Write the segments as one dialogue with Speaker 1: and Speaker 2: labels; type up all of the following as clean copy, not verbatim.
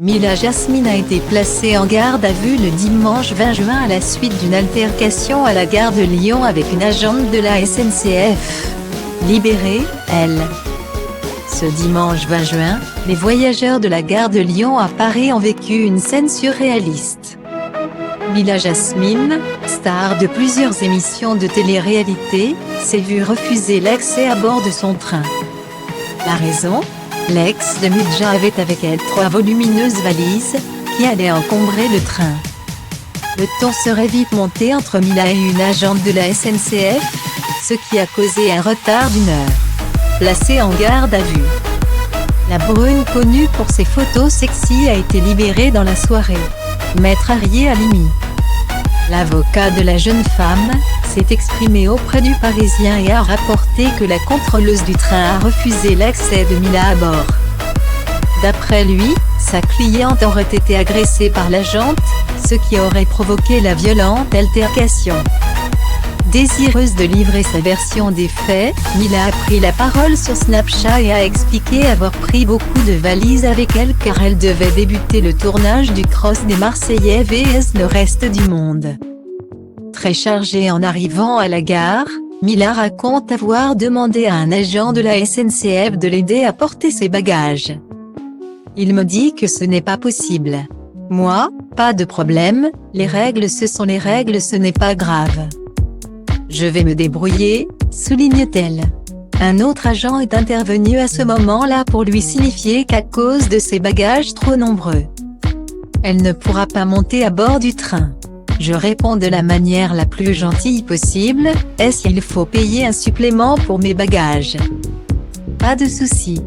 Speaker 1: Mila Jasmine a été placée en garde à vue le dimanche 20 juin à la suite d'une altercation à la gare de Lyon avec une agente de la SNCF. Libérée, elle. Ce dimanche 20 juin, les voyageurs de la gare de Lyon à Paris ont vécu une scène surréaliste. Mila Jasmine, star de plusieurs émissions de télé-réalité, s'est vue refuser l'accès à bord de son train. La raison ? L'ex de Mudja avait avec elle 3 volumineuses valises, qui allaient encombrer le train. Le ton serait vite monté entre Mila et une agente de la SNCF, ce qui a causé un retard d'1 heure. Placée en garde à vue. La brune connue pour ses photos sexy a été libérée dans la soirée. Maître Arié Halimi, l'avocat de la jeune femme, s'est exprimé auprès du Parisien et a rapporté que la contrôleuse du train a refusé l'accès de Mila à bord. D'après lui, sa cliente aurait été agressée par l'agente, ce qui aurait provoqué la violente altercation. Désireuse de livrer sa version des faits, Mila a pris la parole sur Snapchat et a expliqué avoir pris beaucoup de valises avec elle car elle devait débuter le tournage du Cross des Marseillais vs le reste du monde. Très chargée en arrivant à la gare, Mila raconte avoir demandé à un agent de la SNCF de l'aider à porter ses bagages. Il me dit que ce n'est pas possible. Moi, pas de problème, les règles ce sont les règles, ce n'est pas grave. Je vais me débrouiller, souligne-t-elle. Un autre agent est intervenu à ce moment-là pour lui signifier qu'à cause de ses bagages trop nombreux, elle ne pourra pas monter à bord du train. Je réponds de la manière la plus gentille possible, est-ce qu'il faut payer un supplément pour mes bagages? Pas de souci.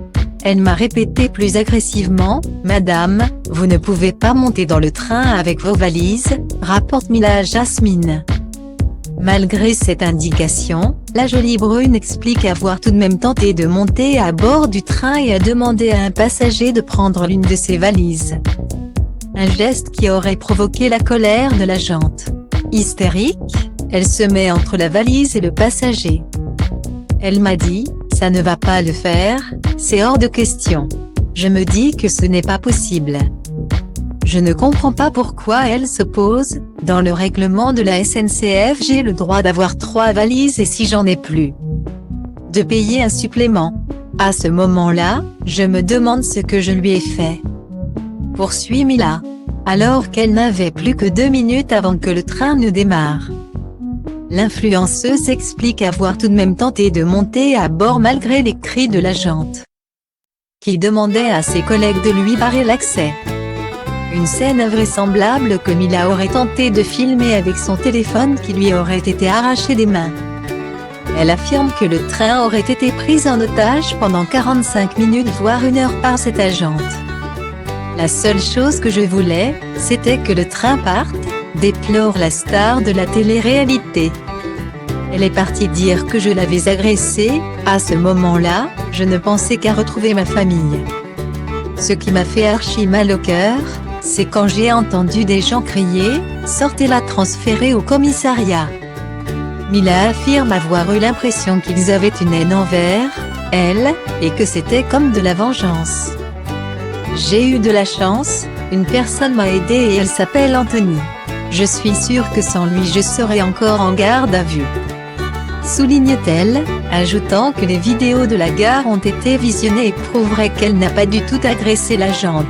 Speaker 1: Elle m'a répété plus agressivement, Madame, vous ne pouvez pas monter dans le train avec vos valises, rapporte Mila Jasmine. Malgré cette indication, la jolie brune explique avoir tout de même tenté de monter à bord du train et a demandé à un passager de prendre l'une de ses valises. Un geste qui aurait provoqué la colère de l'agente. Hystérique, elle se met entre la valise et le passager. Elle m'a dit, ça ne va pas le faire, c'est hors de question. Je me dis que ce n'est pas possible. Je ne comprends pas pourquoi elle s'oppose. Dans le règlement de la SNCF, j'ai le droit d'avoir 3 valises et si j'en ai plus, de payer un supplément. À ce moment-là, je me demande ce que je lui ai fait. Poursuit Mila. Alors qu'elle n'avait plus que 2 minutes avant que le train ne démarre. L'influenceuse explique avoir tout de même tenté de monter à bord malgré les cris de l'agente, qui demandait à ses collègues de lui barrer l'accès. Une scène invraisemblable que Mila aurait tenté de filmer avec son téléphone qui lui aurait été arraché des mains. Elle affirme que le train aurait été pris en otage pendant 45 minutes voire 1 heure par cette agente. La seule chose que je voulais, c'était que le train parte, déplore la star de la télé-réalité. Elle est partie dire que je l'avais agressée, à ce moment-là, je ne pensais qu'à retrouver ma famille. Ce qui m'a fait archi mal au cœur, c'est quand j'ai entendu des gens crier « Sortez-la, transférée au commissariat ». Mila affirme avoir eu l'impression qu'ils avaient une haine envers elle, et que c'était comme de la vengeance. J'ai eu de la chance, une personne m'a aidé et elle s'appelle Anthony. Je suis sûre que sans lui je serais encore en garde à vue. Souligne-t-elle, ajoutant que les vidéos de la gare ont été visionnées et prouveraient qu'elle n'a pas du tout agressé l'agente.